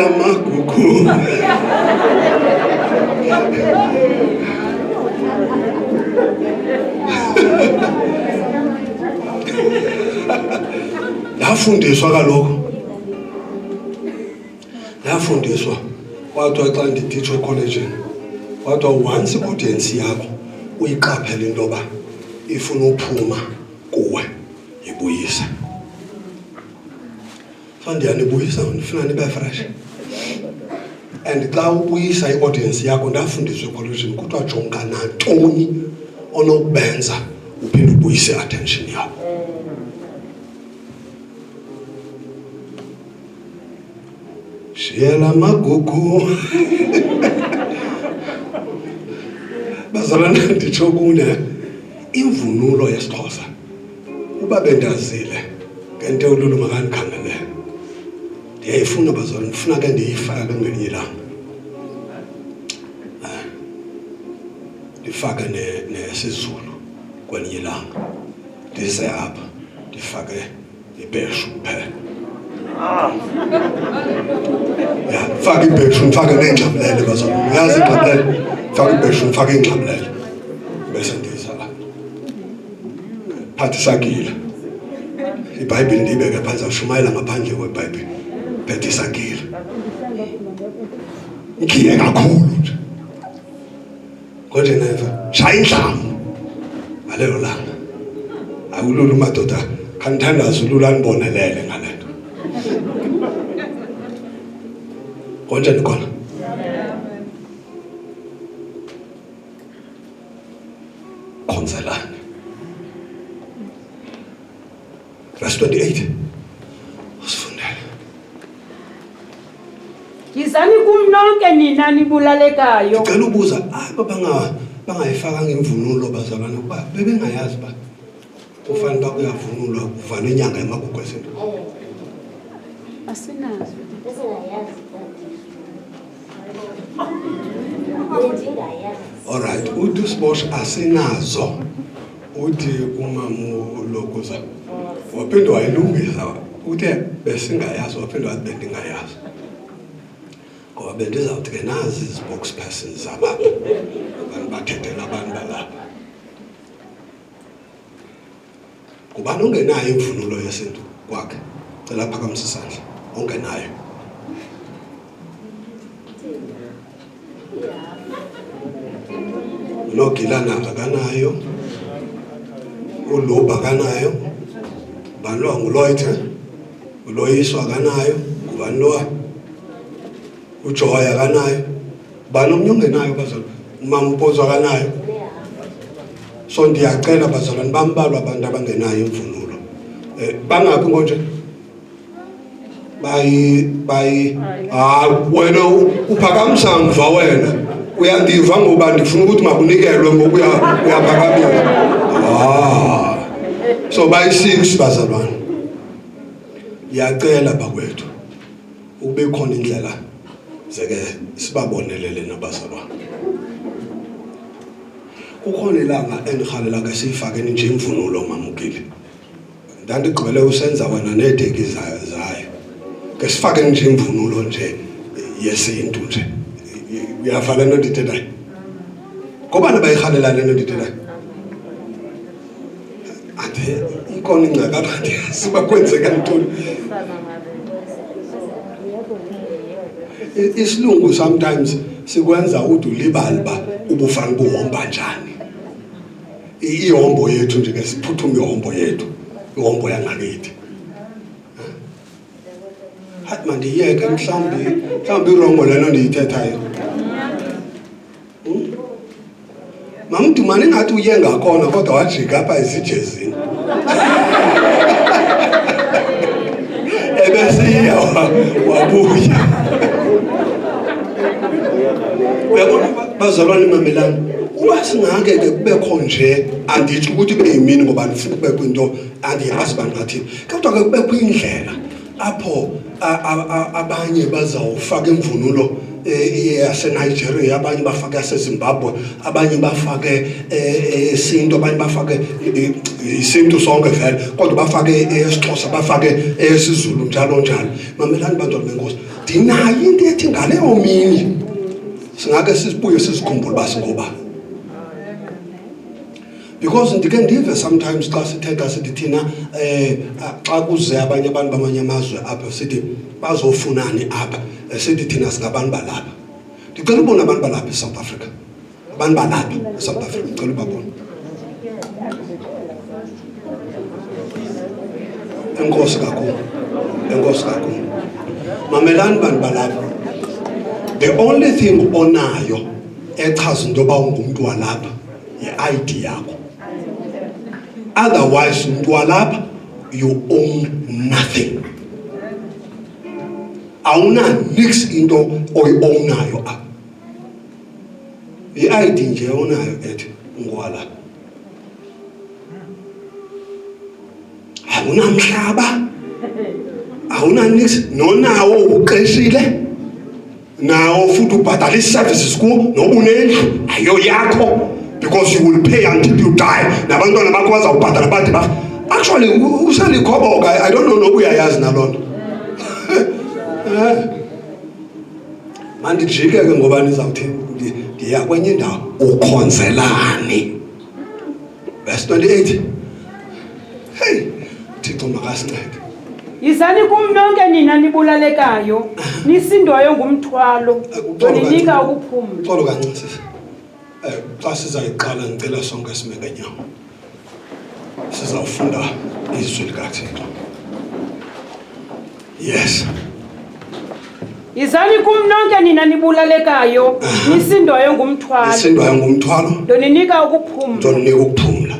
Amagugu. Yafundiswa kaloku. Yafundiswa. Wathi xa ndititsha ekolejini. Wathi once audience yakho uyiqaphele into yoba ifuna uphuma kuwe ibuyise. So ndiyanibuyisa ndifuna nibe fresh. And xa ubuyisa i-audience yakho ndafundiswa ekolejini kuthiwa jonga nantoni onokubenza uphinde ubuyise attention yakho. Shiyela Amagugu. Bazalwane nditsho kune imvunulo yesiXhosa uba bendazile ngento ululu makandikhangele ndiyayifuna bazalwane ndifuna ke ndiyifake ngelinye ilanga ndifake nesizulu kwelinye ilanga ndize apha ndifake ibheshu kuphela ya fake ibheshu ndifake neengxabelele bazalwane uyazi ingxabelele fake ibheshu ndifake ingxabelele bese ndiza phathi sakile iBhayibhile ndiyibeke phansi awushumayela ngaphandle kweBhayibhile phethe isakile ngiye kakhulu nje kodwa neva shaya indlamu ngalelo langa awululu madoda khanithandaza ulula nibonelele ngalento konje nikhona konzelani. Verse 28. Usifundele. Yizani kumnonke nina nibulalekayo. Ngicela ubuza bangayifaka ngemvunulo bazalwane kuba bebengayazi ba kufanele bakuyavunulwa kuvana inyanga yamagugu esinto. Asinazo. All right, uthi Sibosh asinazo. Uthi umamu lokuza. Waphinde wayilungisa. Uthe besingayazi waphinde wathi bendingayazi. Ngoba bendizawuthi ke nazi spokespersons zabantu. Abantu bathethela abantu balapha. Kubani ongenayo imvunulo yesintu kwakhe? Cela phakamisa isandla. Ongenayo. Nogilana akanayo. Uloba akanayo. Banlo nguloyithe. Uloyiswa akanayo. Kubanlo uJoya akanayo. Banomnye ongenayo bazalwane. Umampozo akanayo. So ndiyacela bazalwane bambalwa abantu abangenayo imvunulo. Bangaphi ngonje? Wena uphakamisa mva wena. Uyandiva ngoba ndifuna ukuthi makunikelwe ngokuya uyaphakamisa. So bayi6 bazalwane. Ngiyacela bakwethu ube khona indlela zeke sibabonelele nabazalwane. Kukhona ilanga engihalela ke sifake nje imvunulo mamukile. Ndandigqibele usenza wena nedeki zayo. Ke sifake nje imvunulo nje yesintu nje. Uyafana nondithethayo. Ngoba nabayihalela lento ndithethayo. Ade ikona ingcaka abantu sibakwenzeka ntoni. Isilungu sometimes sikwenza uthi ulibali ba ubufana buhomba njani. Ihombo yethu nje ke siphuthume ihombo yethu. Ihombo yangakithi. Hathi mandiyeke mhlawumbe irongo lelo ndiyithethayo. Mamdumane ngathi uye ngakhona kodwa wajika apha esijezini. Ebesiya wabuya. Uyabona bazalwane mamelana. Uba singake ke kubekho nje andithi ukuthi kube yimini ngoba ndifuna kube kwinto andiyazi bangathi. Kodwa ke kube kwindlela apho abanye bazawufaka imvunulo yaseNigeria, abanye bafake yaseZimbabwe, abanye bafake isintu, abanye bafake isintu sonke vele, kodwa bafake esiXhosa, bafake esiZulu njalo njalo. Mamelani bantwana benkosi, ndinayo into ethi ngaleyo mini singake sibuye sizikhumbule basingoba. Because ndike ndive sometimes xa sithetha sithi thina xa kuze abanye abantu bamanye amazwe apha sithi bazofunani apha, sithi thina singabantu balapha. Ndicela ubona abantu balapha eSouth Africa, abantu balapha eSouth Africa, ndicela ubabona. Enkosi kakhulu, enkosi kakhulu. Mamelani bantu balapha, the only thing onayo echaza into yoba ungumntu walapha yi-ID yakho. Otherwise, Ndwalab, you own nothing. Auna nix into onayo up. The idea onayo at Ngwala. Auna mhlaba. Auna nix no nawo uqeshile. Nawo futhi ubhadala services ku nobunendlu ayo yakho. Because you will pay until you die. Nabantwana bakho bazawubhatala bathi ba. Actually, uselikhoboka, I don't know nokuyayazi nalonto. Mandijike ke ngoba nizawuthi ndiya kwenye indawo ukhonzelani. Verse 28. Hey, Thixo makasincede. Yizani kum nonke nina nibulalekayo, nisindwayo ngumthwalo, ninika ukuphumla. Xolo kancinci. Xa sizayiqala ngicela sonke sime ngenyawo. Sizawufunda izwi likaThixo. Yes. Yizani kum nonke nina nibulalekayo, nisindwayo ngumthwalo. Nisindwayo ngumthwalo. Ndoninika ukuphumla. Ndoninika ukuphumla.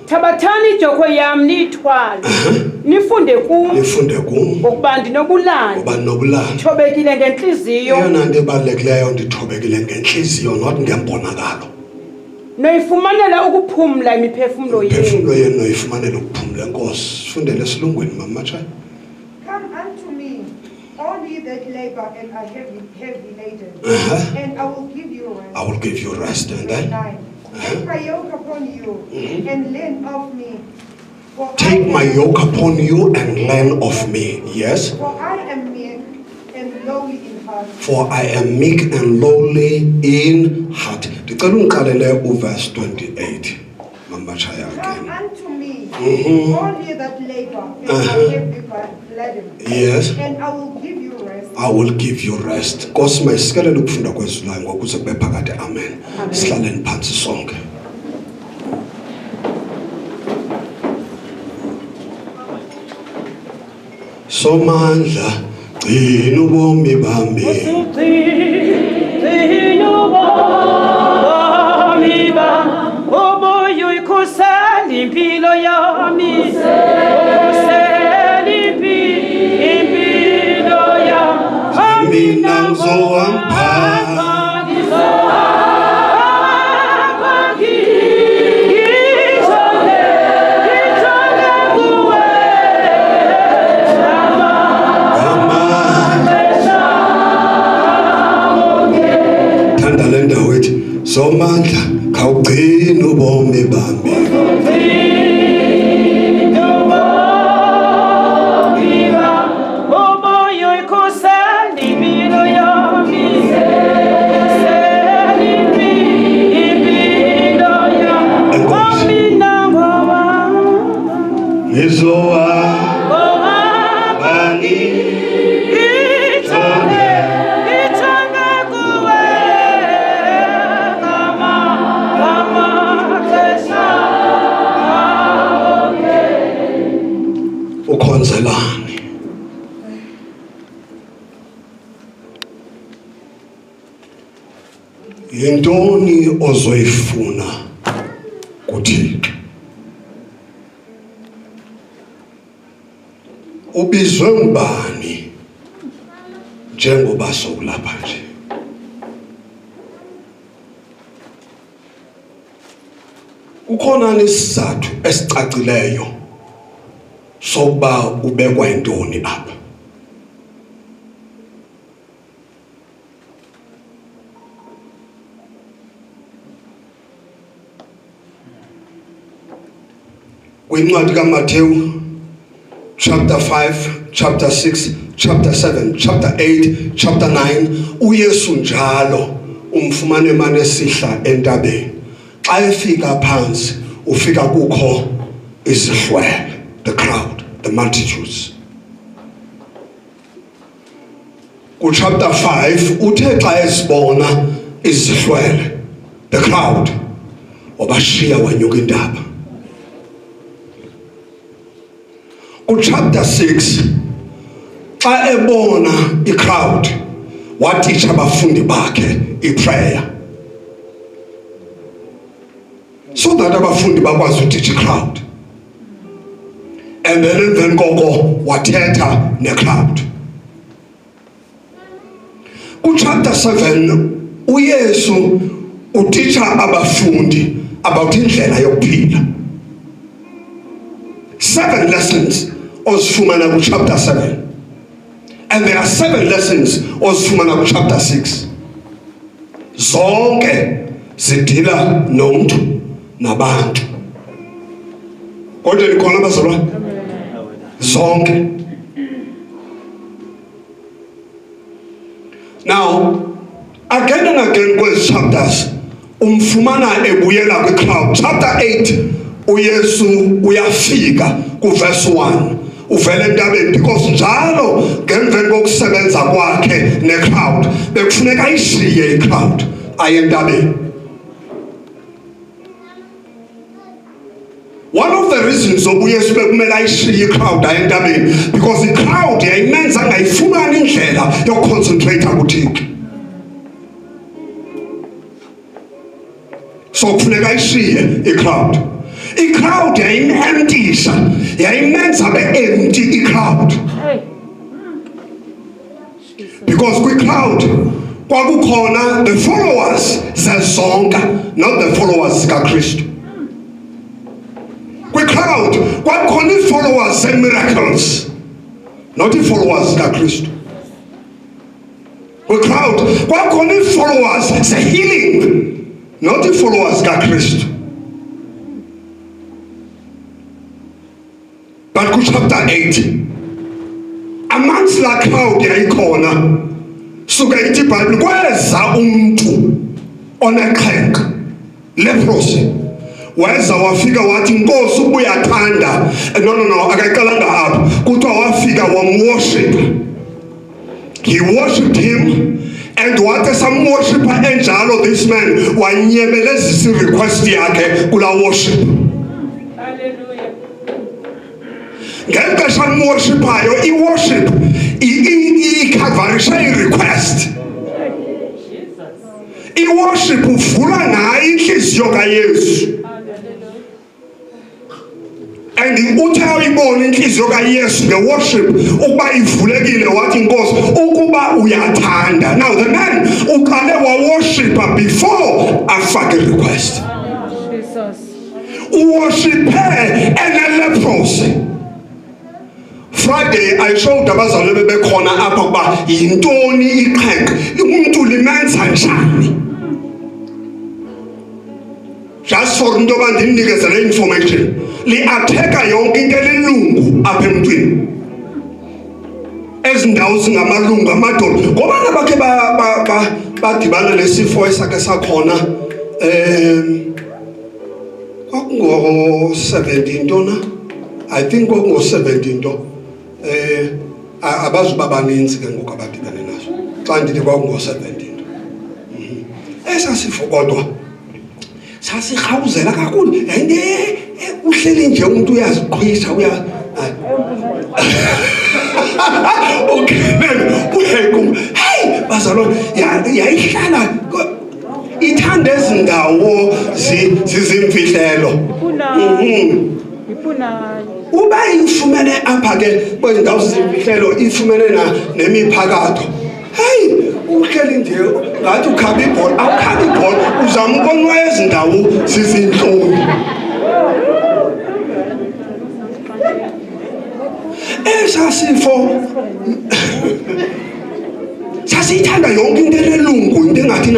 Thabathani ijoko yam niyithwale. Nifunde kum. Nifunde kum. Ngokuba ndinobulandi. Ngoba ndinobulandi. Ndithobekile ngentliziyo. Eyona nto ebalulekileyo ndithobekile ngentliziyo, not ngembonakalo. Noyifumanela ukuphumla imiphefumlo yenu. Imiphefumlo yenu noyifumanela ukuphumla. Enkosi, sifundele esilungwini mama Matshayi. Come unto me, all ye that labor and are heavy laden, and I will give you rest. I will give you rest. And then? Take my yoke upon you and learn of me. For Take my yoke upon you and learn of me. Yes. For I am meek and lowly in heart. For I am meek and lowly in heart. Ndicela ungiqalele uverse 28. Mama Matshayi Come again. unto me, all ye that labor and are heavy laden, Yes. and I will give you rest. I will give you rest. Nkosi mayisikelela ukufunda kwezwi layo ngokuze kube phakade. Amen. Sihlaleni phansi sonke. Somandla gcina ubomi bami. Gcina ubomi bami, ubuye uyikhusela impilo yami. Ukhusela impilo yami. Mina ngizohamba. Somandla khawugcina ubomi bami. Ubuye uyikhusela impilo yami. Impilo yami. Mina Ngizohamba ukhonzelani. Yintoni ozoyifuna kuThixo? Ubizwe ngubani njengoba sokulapha nje? Ukhona isizathu esicacileyo sokuba ubekwa intoni apha? Kwincwadi kaMathewu chapter 5, chapter 6, chapter 7, chapter 8, chapter 9, uYesu njalo umfumane manje sihla entabeni. Xa efika phansi ufika kukho izihlwele, the crowd, the multitudes. Ku chapter 5 uthe xa esibona izihlwele, the crowd, wabashiya wanyuka intaba. Ku chapter 6 xa ebona i-crowd wateacha abafundi bakhe i-prayer, so that abafundi bakwazi uteach i-crowd, and then emveni koko wathetha ne-crowd. Ku chapter 7 uYesu uteacha abafundi about indlela yokuphila. 7 lessons ozifumana ku chapter 7, and there are 7 lessons ozifumana ku chapter 6. Zonke zidila nomuntu nabantu. Kodwa likhona bazalwane? Zonke. Now, again and again kwezi chapters umfumana ebuyela kwi-crowd. Chapter 8 uYesu uyafika ku verse 1 uvela entabeni, because njalo ngemveni kokusebenza kwakhe ne-crowd bekufuneka ayishiye i-crowd aye entabeni. One of the reasons uYesu bekumele ayishiye i-crowd aye entabeni, because i-crowd yayimenza angayifumani indlela yokuconcentrate kuThixo. So kufuneka ayishiye i-crowd. I-crowd yayimemptisha, yayimenza be-empty i-crowd. Because kwi-crowd kwakukhona the followers zezonke, not the followers zikaKristu. Kwi-crowd kwakukhona i-followers ze-miracles, not i-followers zikaKristu. Kwi-crowd kwakukhona i-followers ze-healing, not i-followers zikaKristu. But ku chapter 8 amongst la crowd yayikhona suka ithi iBhayibhile kweza umuntu onexhenga, leprosy. Weza wafika wathi Nkosi ubuyathanda, no akayiqalanga apha, kuthiwa wafika wamworship. He worshipped him, and wathi samworshipper enjalo this man wanyemelezisa i-request yakhe kula worship. Ngexesha amworshiphayo i-worship ikhavarisha i-request. I-worship uvula ngayo inhliziyo kaYesu, and uthe uyibona inhliziyo kaYesu nge-worship ukuba ivulekile, wathi Nkosi ukuba uyathanda. Now the man uqale wa-worshipa before afake i-request. Uworshiphe ene-leprosy. Friday I showed abazalwane bebekhona apha kuba yintoni ixhenga, umuntu limenza njani. Just for into yoba ndinikeze le information, li-atheka yonke into elilungu apha emntwini. Ezi ndawo zingamalungu amadolo, ngobana bakhe badibana nesifo esakhe sakhona kwakungo-17 ntona, I think kwakungo-17 nto. Abazuba baninzi ke ngoku abadibene naso xa ndithi kwakungo-17. Esasifo kodwa sasirhawuzela kakhulu, and uhleli nje umuntu uyaziqhwisa hey bazalwane, yayihlala ithanda ezindawo zizimfihlelo. Uba ifumene apha ke kwezi ndawo zizimfihlelo, ifumene nemiphakatho, hey uhleli nje ngathi ukhaba ibhola, awukhaba ibhola uzama ukubona ezi ndawo zizintlungu. Esasifo sasiyithanda yonke into elelungu, into engathi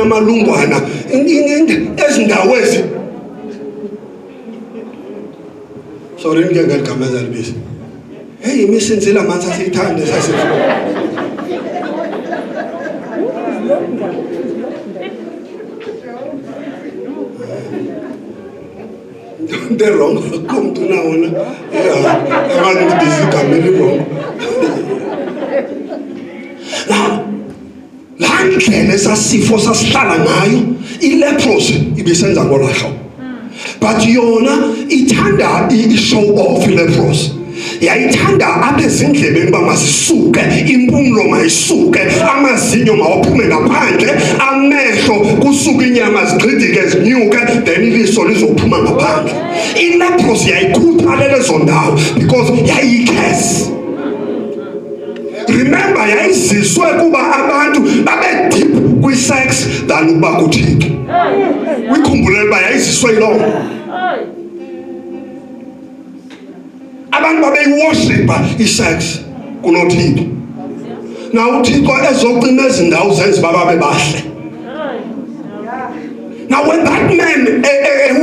Sorry ngeke ngeligama ezalibisa. Hey imisenzela manje asithande sasifuna. They're wrong. Come to now. Yeah, I want this is wrong. Now, landlele sasifo sasihlala ngayo ileprosy ibisenza ngolahlo. But yona ithanda i-show off ileprosy. Yayithanda apha ezindlebeni bamasisuke, impumlo mayisuke, amazinyo mawaphume ngaphandle, amehlo kusuka inyama zigxidike zinyuke, then iliso lizophuma ngaphandle. Ileprosy yayikhuthalela lezo ndawo because yayikhesi. Remember yayiziswe kuba abantu babe deep kwi-sex than ukuba kuthike. Uyikhumbulele uba yayiziswe yiloo. Abantu babeyiworshipa i-sex kunothixo. Now uthixo ezocima ezindawo zenza babe bahle. Now when that man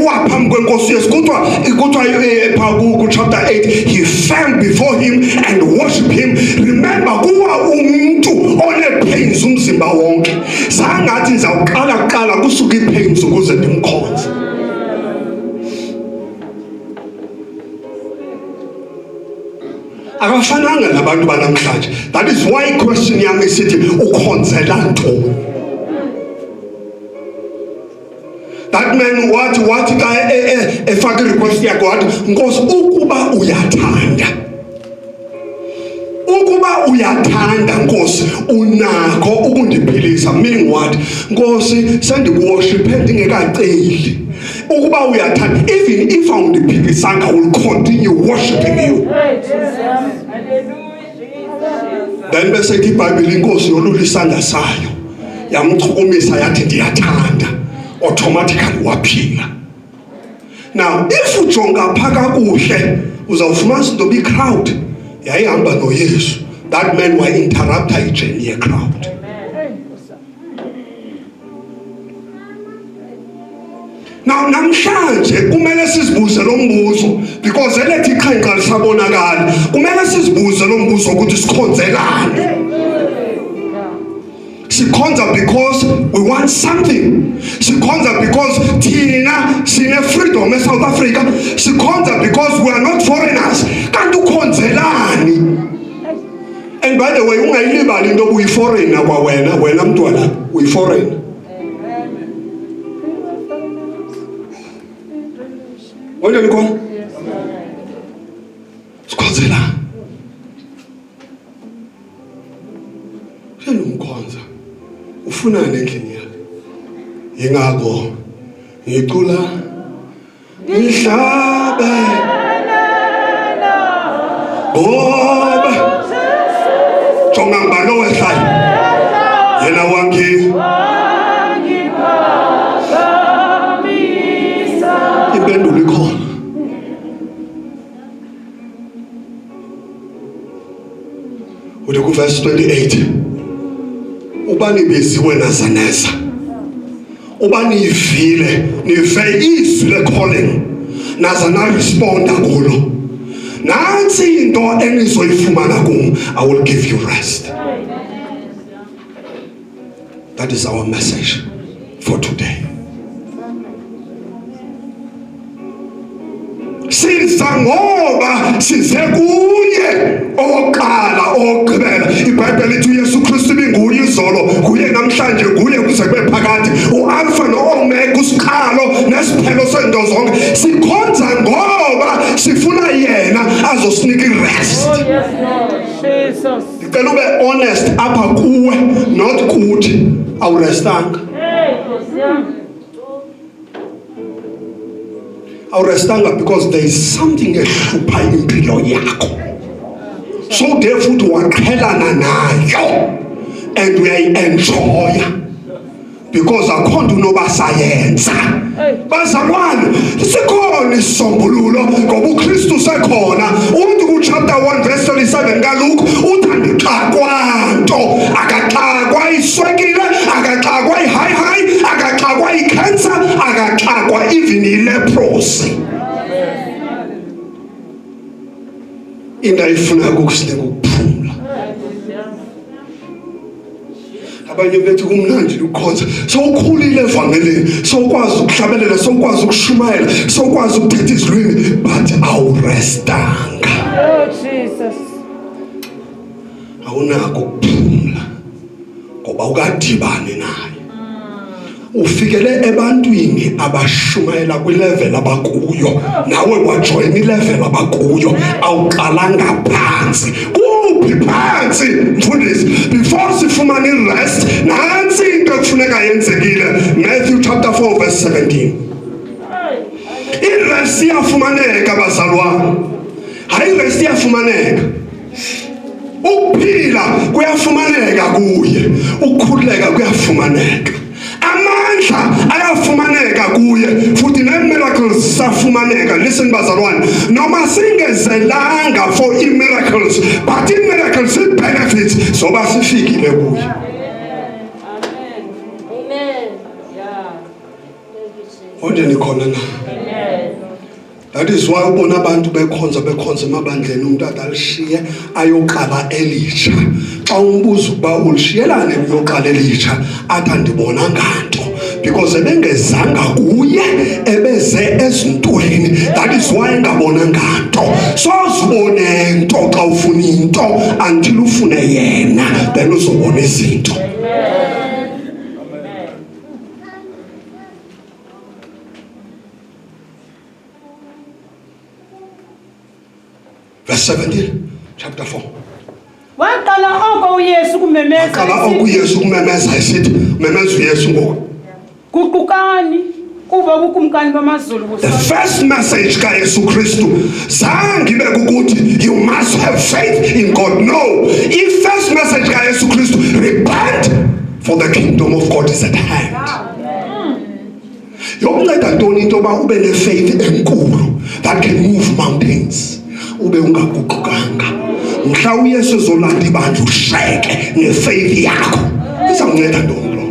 waphambi kwenkosi Yesu kuthiwa chapter 8 he fell before him and worshiped him. Remember kuwa umuntu one-pains umzimba wonke. Zangathi ndizawuqala kusuka i-pains ukuze ndimkhonze. Akafananga nabantu banamhlanje. That is why question yami isithi ukhonzela ntoni? That man wathi ka efake request yakhe wathi Nkosi ukuba uyathanda Nkosi unakho ukundiphilisa. Meaning what? Nkosi sendikuworship ndingekaceli. Ukuba uyathanda, even if awundiphilisanga I will continue worshiping you. Then bese ithi iBhayibheli inkosi yolula isandla sayo yamchukumisa yathi ndiyathanda. Automatically waphila. Now if ujonga phaka kuhle uzawufumana into bi crowd yayihamba noYesu. That man wa interrupt ijeni ye crowd. Now namhlanje kumele sizibuze lo mbuzo because elethi iqhenqa lisabonakala. Kumele sizibuze lo mbuzo ukuthi sikhonzelane. Sikhonza because we want something. Sikhonza because thina sine freedom e South Africa. Sikhonza because we are not foreigners. Kanti ukhonzelani? And by the way, ungayilibali into uyi foreigner kwa wena mntwana uyi foreigner. Wena nikho? Sikhonzelani? Umkhonza ufunani endlini yakhe. Yingakho ngicula ngihlabe ngoba jonga ngalo wehlayo yena wangiphakamisa. Impendulo ikhona. Uthi ku verse 28 ubani beziwe nazaneza ubani ivile nive izwi le calling nazana responda kulo nansi into enizoyifumana kum. I will give you rest. That is our message for today. Siza ngoba size kuye oqala ogqibela. iBhayibheli lithi uYesu Kristu binguye izolo kuye namhlanje kuye kuze kube phakade. uAlpha noOmega usiqalo nesiphelo sento zonke. Sikhonza ngoba sifuna yena azosinika irest. Jesus. Ngicela ube honest apha kuwe not kuthi awurestanga. Awurestanga because there is something ehlupha impilo yakho. So therefore waqhelana nayo and uyayi-enjoya because akho nto unobasayenza. Bazalwane sikhona isisombululo ngoba uKristu sekhona. Umuntu kuchapter 1 verse 37 kaLuke uthi andixakwa nto. Akaxakwa iswekile, akaxakwa i-high, akaxakwa i-cancer, akaxakwa even i-leprosy. into ayifuna ukusinika ukuphumula. Abanye bethu kumnandi ukukhonza, sowukhulile evangelini, sowukwazi ukuhlabelela, sowukwazi ukushumayela, sowukwazi ukuthetha izilwimi, but awurestanga. Oh Jesus. Awunako ukuphumula ngoba ukadibane naye. Ufikele ebantwini abashumayela kwilevel abakuyo, nawe wajoyina ilevel abakuyo, awuqalanga phansi. Kuphi phansi mfundisi? Before sifumane irest, nansi into ekufuneka yenzekile. Matthew chapter 4 verse 17. Irest iyafumaneka bazalwane. Hayi irest iyafumaneka. Ukuphila kuyafumaneka kuye, ukukhululeka kuyafumaneka, amandla ayafumaneka kuye, futhi ne-miracles zisafumaneka. Listen bazalwane, noma singezelanga for i-miracles, but i-miracles i-benefits zoba sifikile kuye. Amen. Yeah. Thank you, Jesus. Onje nikhona na? That is why ubona abantu bekhonza emabandleni, umuntu adalishiye ayoqala elitsha. Xa umbuza ukuba ulishiyelane uyoqala elitsha, athi andibona nganto, because ebengezanga kuye, ebeze ezintweni. That is why engabona nganto. Sozibone into xa ufuna into until ufune yena, then uzobona izinto. Verse 17, chapter 4. Waqala oko uYesu kumemeza. Qala okuYesu kumemeza esithi, memeza uYesu ngoku. Guqukani kuba bukumkani bamazulu. The first message kaYesu Kristu zange ibe ukuthi you must have faith in God. No. The first message kaYesu Kristu, repent for the kingdom of God is at hand. Yokunceda ntoni into yoba ube ne-faith enkulu that can move mountains. Ube ungaguqukanga. Mhla uYesu ezolanda ibandla usheke ne-faith yakho. Izawunceda ntoni lo?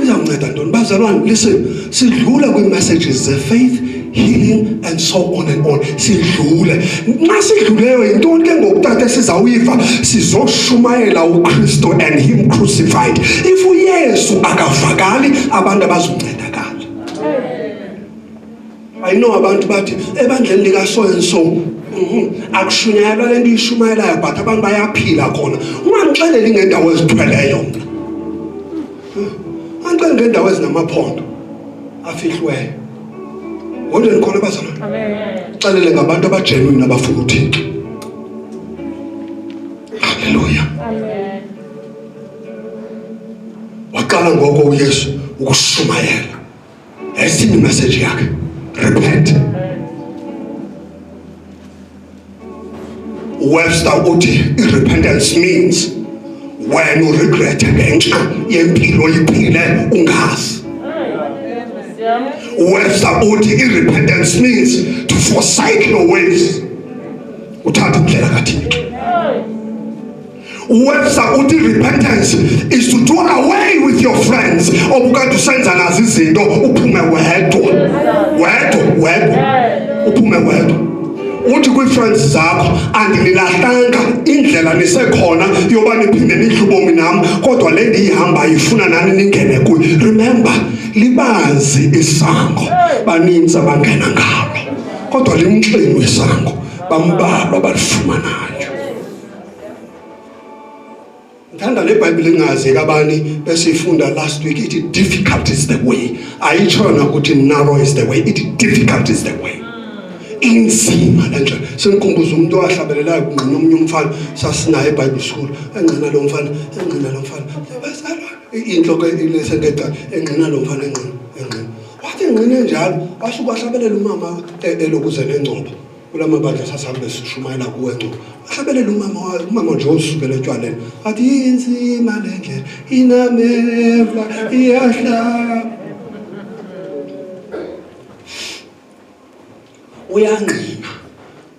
Izawunceda ntoni? Bazalwane, listen, sidlule kwi-messages ze-faith, healing and so on and on. Sidlule. Nxa sidluleyo yintoni ke ngokutata esizawuyiva sizoshumayela uKristu and him crucified? If uYesu akavakali, abantu abazoncedakala. I know abantu bathi ebandleni lika so and so akushunyayelwa lento ishumayelayo, but abantu bayaphila khona. Ungangixeleli ngendawo ezithweleyo mna. Angixele ngendawo ezinamaphondo afihlweyo. Ngonje nikhona bazalwane. Amen. Xelele ngabantu abagenuine abafuna uThixo. Hallelujah. Amen. Waqala ngoko uYesu ukushumayela. Esini message yakhe. Repent. Webster uthi repentance means when you regret ngenxa yempilo oyiphile ungazi. Webster uthi repentance means to forsake your ways. Uthatha indlela kaThixo. Webster uthi repentance is to do away with your friends. Obukade usenza nazo izinto uphume wedwa. Uphume wedwa. Uthi kwi-friends zakho andinilahlanga indlela nisekhona yoba niphinde nidlubomi nam, kodwa le ndiyihamba ifuna nani ningene kuyo. Remember, libazi isango, baninzi abangena ngalo, kodwa limxini wesango bambalwa balifumanayo. Thanda le Bible ingazi kabani besifunda last week, it difficult is the way. Ayitshona ukuthi narrow is the way, it difficult is the way. Inzima lenje. Sengikhumbuza umuntu owahlabelelayo kungqina omunye umfana sasinaye eBible school, engqina lo mfana. Bazalwa inhloko ilesengeda engqina lo mfana engqina. Wathi engqina njalo, wasuka wahlabelela umama elokuze nengcobo. Kulamabandla sasambe sishumayela kuwe ngco. Wahlabelela umama nje osukela etshwaleni. Athi inzima lendlela inameva iyahla. Uyangqina.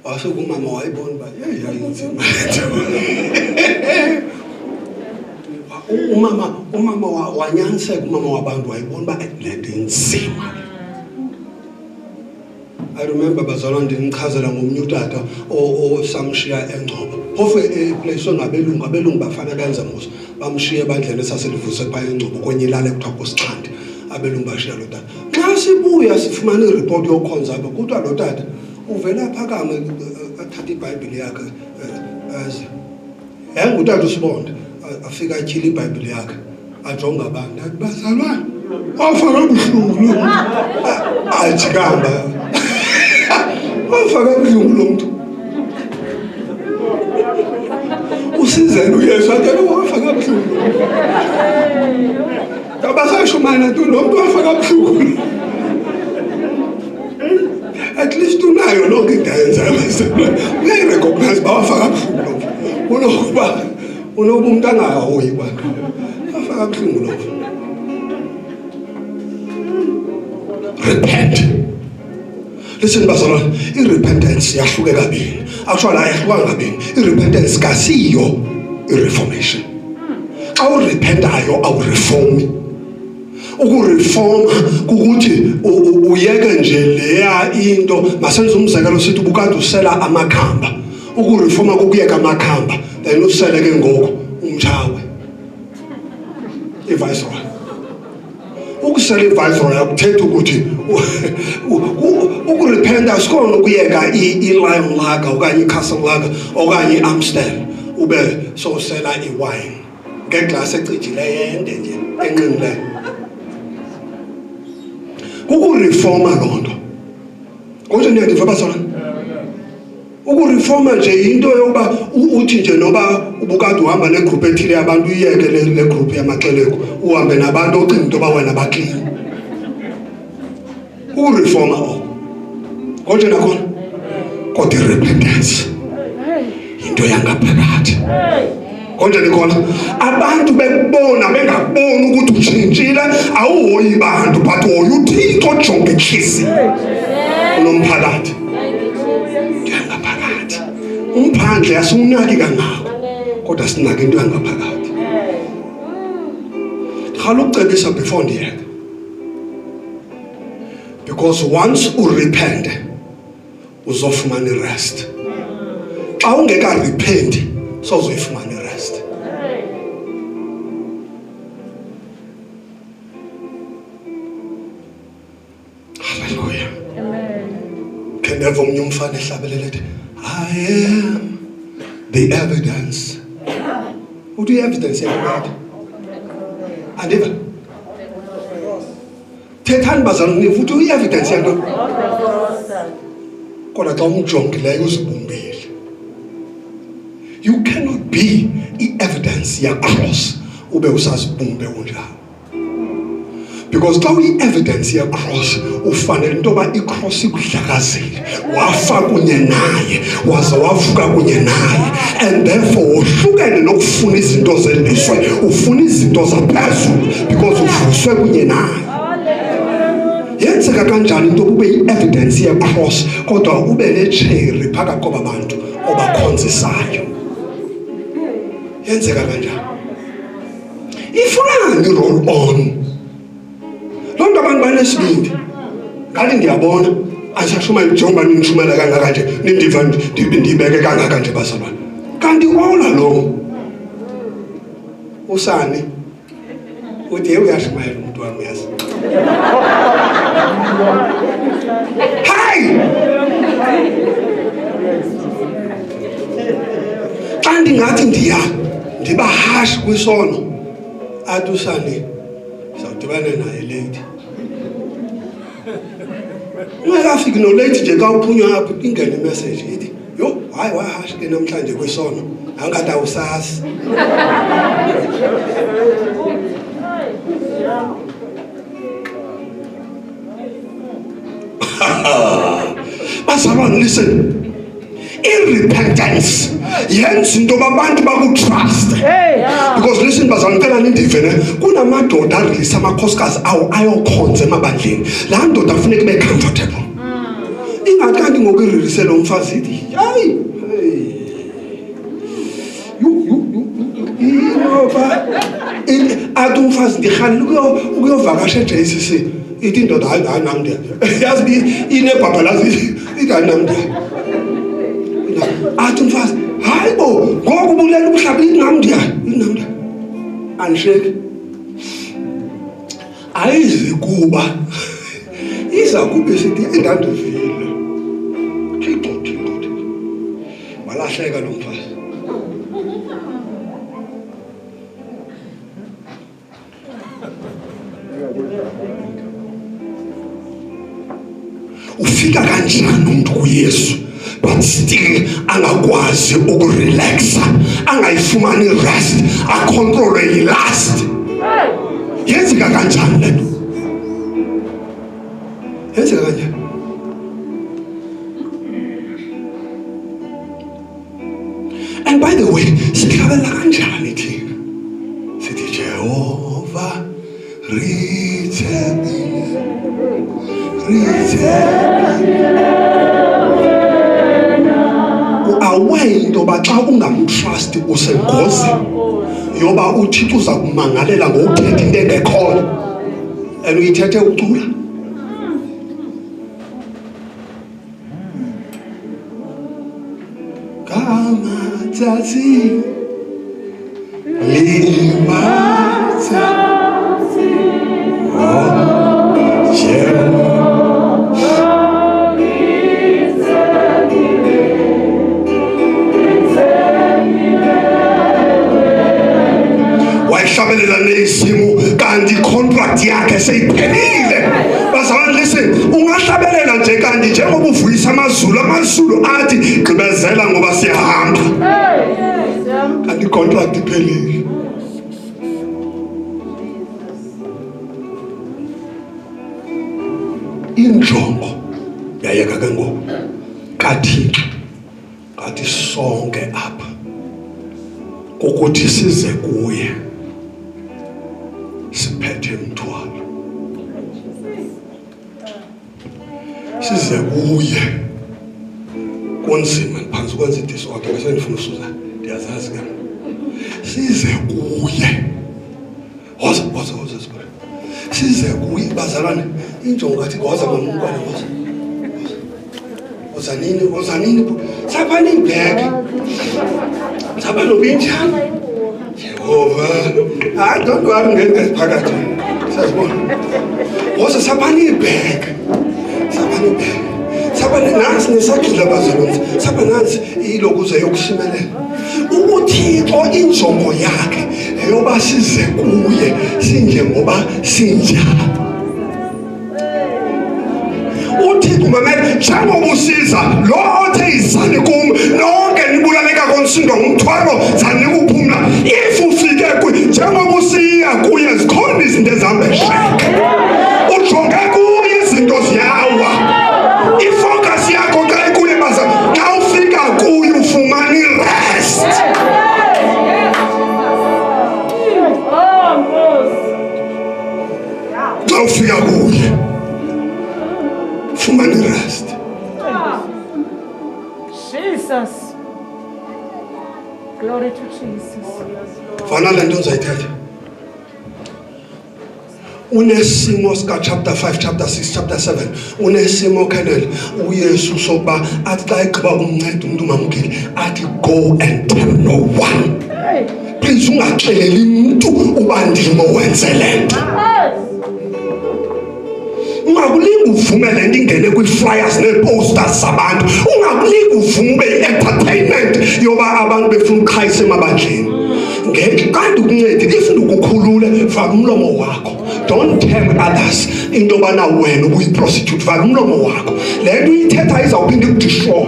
Wasuka umama wayibona ba yayinzima. Umama wanyaniseka, umama wabantu wayibona ba lento inzima. I remember bazalwane ndinichazela ngomnye utata osamshiya eNgcobo. Phofu place abelungu bafana benza muso. Bamshiya ebandleni esaselivuse pha eNgcobo kwenye ilale kuthiwa kuSixhandi. Abelungu bashiya lo tata. Xa sibuya sifumana ireport yokukhonza apha kuthiwa lo tata uvela phakame athatha iBhayibhile yakhe aze. Ngutata uSibonda afika atyhila iBhayibhile yakhe ajonga abantu athi bazalwane wafaka ubuhlungu lo ajikamba wafaka ubuhlungu lo muntu usizeni uYesu athi wafaka ubuhlungu abasasho mana nto lo muntu wafaka ubuhlungu at least unayo lonke into ayenzayo uyayirecognize bawafaka ubuhlungu unoba umuntu angahoyi kwanto afaka ubuhlungu lo. Repent. Listen bazalwane, i-repentance yahluke kabili. Actually ayahluka kabili. I-repentance kasiyo i-reformation. Xa urepentayo awureformi. Ukureforma kukuthi uyeke nje leya into masenze umzekelo sithi ubukade usela amakhamba. Ukureforma kokuyeka amakhamba then usele ke ngoku umtshawe. I-viceroy. Ukusela i-viceroy akuthetha ukuthi ukurepenta asikona ukuyeka i-lime lager okanye i-castle lager okanye i-Amstel ube sowusela i-wine ngeglasi ecijileyo ende nje enqinileyo. Ukureforma loo nto kodwa ndiyayiva bazalwane. Ukureforma nje into yokuba uthi nje noba ubukade uhamba negroup ethile abantu uyeke le group yamaxeleko uhambe nabantu ocinga into yoba wena baklini. Ukureforma kodwa nakhona kodwa i-repentance into yangaphakathi. Kodwa nikhona abantu bekubona bengaboni ukuthi utshintshile awuhoyi bantu but hoya uThixo ojonga inhliziyo unomphakathi. Yangaphakathi umphandle asunaki kangako kodwa sinake into yangaphakathi. Khalo ukucebisa before ndiyeka because once urepent uzofumana irest. Xa ungeka repent sozoyifumana irest. Hallelujah. Amen. Can never omnye umfana ehlabelele ethi I am the evidence. Uthi i-evidence yakho andiva thethani bazalwane nivuthi i-evidence yanto kodwa xa umjongileyo uzibumbile. You cannot be i-evidence ya-cross ube usazibumbe unjalo. Because xa uyi-evidence ya-cross ufanele into yoba i-cross ikudlakazile wafa kunye naye waze wavuka kunye naye and therefore wohlukene nokufuna izinto zelizwe ufuna izinto zaphezulu because uvuswe kunye naye. Yenzeka kanjani into ube yi-evidence ya-cross kodwa ube netsheri phakathi kwaba bantu obakhonzisayo? Yenzeka kanjani? Ifunani roll on. Loo nto abantu banesibindi ngathi ndiyabona asashuma ndijonga ninishumela kangaka nje nindiva ndibeke kangaka nje bazalwane kanti wawula lo usani uthi uyashumayela umuntu wami yazi hayi xa ndingathi ndiba harsh kwisono athi usani sawudibana naye late ungekafiki no-late nje ka uphunywa apho ingene imessage ithi yo hayi wahashi ke namhlanje kwisono angathi awusazi. Bazalwane listen, i-repentance yenza into abantu bakutrust. Because listen bazalwane phela nindive ne kunamadoda arelease amakhosikazi awo ayokhonza emabandleni. Laa ndoda afuneka ibe comfortable. Ingathi kanti ngoku irelease lo mfazi ithi hayi athi umfazi ndirhalela ukuyovakasha eJCC ithi indoda hayi nami ndiya yazi inebhabhalazi ithi hayi nami ndiya athi umfazi hayi bo ngoku ubulela umhlaba ithi nami ndiya andisheki ayizi kuba iza kube sithi endandivile thixo walahleka lo mfazi ufika kanjani umuntu kuYesu but still angakwazi ukurelaxa angayifumani rest acontrol ilast yenzeka kanjani lento yenzeka kanjani and by the way sihlabela kanjani thina sithi Jehova aware into ba xa ungamtrust usengozini yoba uThixo uza kumangalela ngokuthetha into engekhoyo and uyithethe ucula kama tsazi limatsa wayihlabelela nezimo kanti contract yakhe seyiphelile bazalwane listen ungahlabelela nje kanti njengoba uvuyisa amazulu athi gqibezela ngoba siyahamba kanti contract iphelile injongo yayeka ke ngoku kaThixo kathi sonke apha kokuthi size kuye siphethe umthwalo size kuye kunzima phansi kwenza disorder bese ngifuna usuza ndiyazazi ke size kuye woza size kuye bazalwane injongo athi ngoza ngomntwana woza nini saphani ibheke saphani ubinjani Jehova I don't worry ngeke phakathi sasibona woza saphani ibheke saphani nasi nesakhiza bazalwane saphani nasi ilokuze yokushimelela uThixo injongo yakhe yoba size kuye sinjengoba sinjani uThixo mamela njengoba usiza lo othe izani kum lonke nibulaleka konsindo ngumthwalo zani kuphumla if ufike njengoba usiya kuye zikhona izinto ezihambesheke ujonge kuye izinto ziyawa ifocus yakho xa ikule baza xa ufika kuye ufumana irest xa ufika kuye ufumana irest Jesus. Glory to Jesus. Fana le nto nzayithetha unesimo sika chapter 5 chapter 6 chapter 7 unesimo Kenneth uYesu sokuba athi xa egqiba umnceda umuntu mamkile athi go and tell no one please ungaxeleli umuntu uba ndimo wenzele nto ungakulinga uvumele into ingene kwi-flyers nee-posters zabantu ungakulinga uvume ube yi-entertainment yoba abantu befuna uqhayisa emabandleni kanti ukuncedile ifuna ukukhulule faka umlomo wakho don't tell others into yobana wena ubuyi-prostitute faka umlomo wakho le nto uyithetha izawuphinda ikudishoye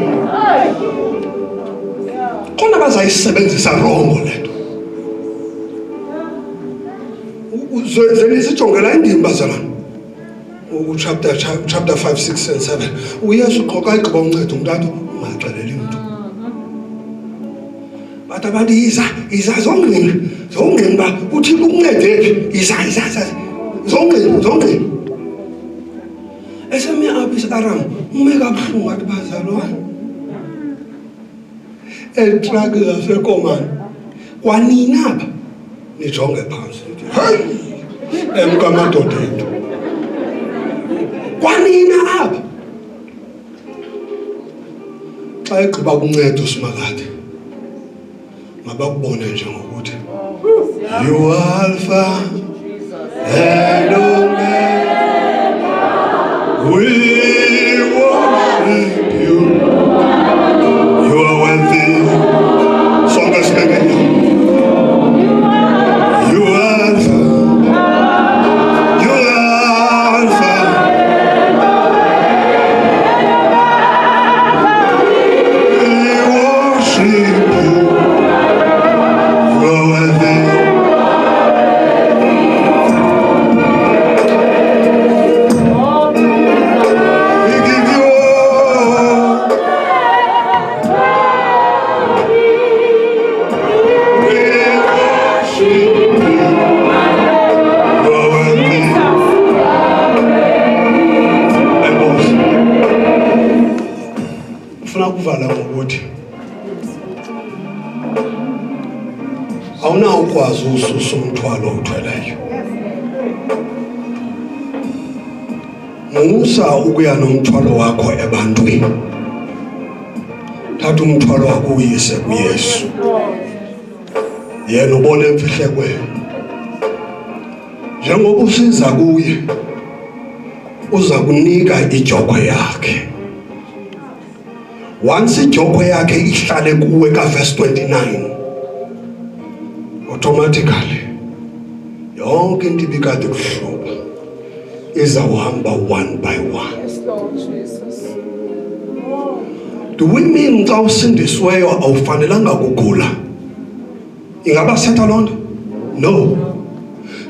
khona bazayisebenzisa rongo le nto zenisijongela indima bazalwane chapter 5 6 and 7 uYesu qoqa igqiba uncedo umuntu athi ungaxeleli umuntu bathi abantu iza zongqini ba uthi ukuncede phi iza zongqini esemi apha is-aram ume kabuhlungu athi bazalwane elitrak zasekomani kwanini apha nijonge phantsi hayi emkamadoda ethu kwanina apha xa egqiba kunceda uSimakade mabakubone njengokuthi you are Alpha and Omega, we worship you, you are worthy. Sonke sibekele. You are Alpha, you are Alpha. We worship you, you are worthy. We give you all. We worship you, you are worthy. Enkosi. Ufuna ukuvala ngokuthi awunawukwazi ususa umthwalo othweleyo. Musa ukuya nomthwalo wakho ebantwini. Thatha umthwalo wakho uyise kuYesu. Yena ubone emfihlekweni. Njengoba usiza kuye, uza kunika ijokhwe yakhe. Once ijokhwe yakhe ihlale kuwe ka verse 29, automatically yonke into ibikade kuhlupa izawuhamba one by one. Yes, Lord Jesus. Do we mean xa usindisiweyo awufanelanga kugula? Ingaba setha loo nto? No.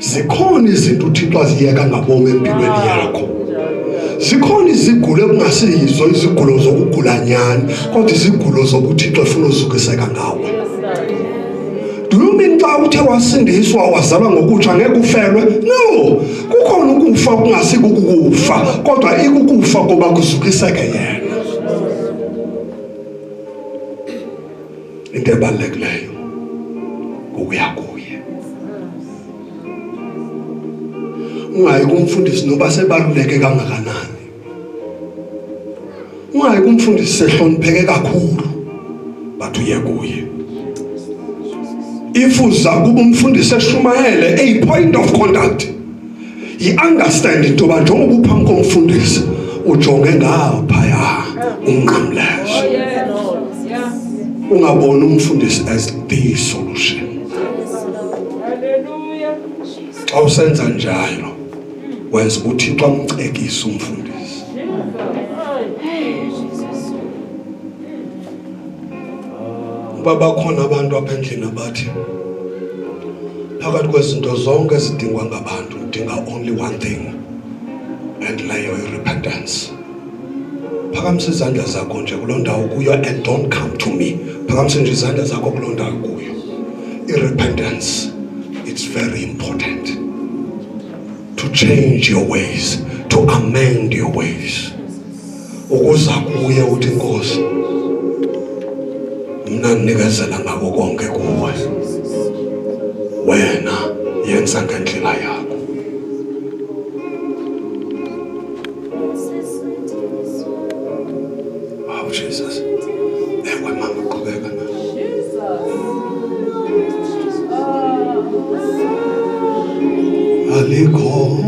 Zikhona izinto uThixo aziyeka ngabomi empilweni yakho. Zikhona izigulo ekungasiyizo izigulo zokugula nyani, kodwa izigulo zokuThixo efuna uzukiseka ngawe. Do you mean xa uthe wasindiswa wazalwa ngokutsha ngeke ufelwe? No. Kukhona ukufa kungasikukufa, kodwa ikukufa kuba kuzukiseke yena. Into ebalulekileyo ukuya kuye. Ungayi kumfundisi noba sebaluleke kangakanani. Ungayi kumfundisi sehlonipheke kakhulu, but uye kuye. If uza kuba umfundisi eshumayele a point of contact, yi-understand into yoba njengoba uphambi komfundisi ujonge ngaphaya unqamlezo. Ungaboni umfundisi as the solution. Hallelujah. Xa usenza njalo wenza uThixo amcekise umfundisi. Uba bakhona abantu apha endlini abathi phakathi kwezinto zonke ezidingwa ngabantu udinga only one thing, and leyo i-repentance. Phakamisa izandla zakho nje kuloo ndawo kuyo and don't come to me. Phakamisa nje izandla zakho kuloo ndawo kuyo. I-repentance, it's very important to change your ways, to amend your ways. Ukuza kuye uthi Nkosi, mna ndinikezela ngako konke kuwe, wena yenza ngendlela yakho. Oh Jesus. Ewe mama qhubeka na. Aliko.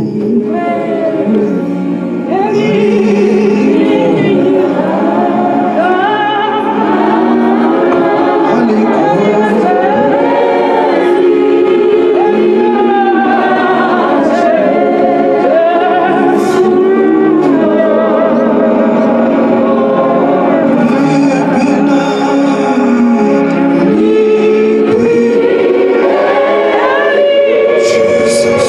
Jesus.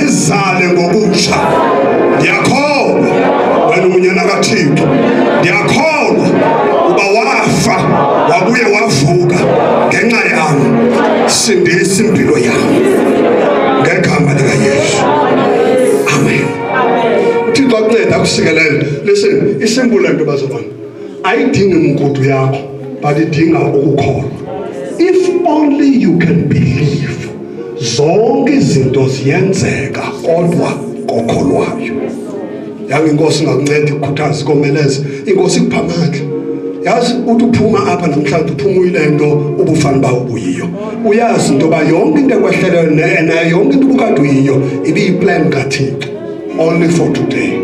ayizale ngokusha. Ndiyakholwa wena umunyana kaThixo, ndiyakholwa uba wafa wabuye wavuka ngenxa yami. Sindisa impilo yami ngegama likaYesu. Amen. Uthixo akuncede akusikelele. Listen, isimple lento bazalwane, ayidingi mgudu yakho but idinga ukukholwa. If only you can believe, zonke izinto ziyenzeka kodwa kokholwayo. Yazi inkosi ngakunceda ikukhuthaza ikomeleze. Inkosi ikupha amandla. Yazi uthi uphuma apha namhlanje uphuma uyilento ubufana ba ubuyiyo. Uyazi into ba yonke into ekwehleleyo nayo yonke into ubukade uyiyo ibiyiplan kaThixo only for today.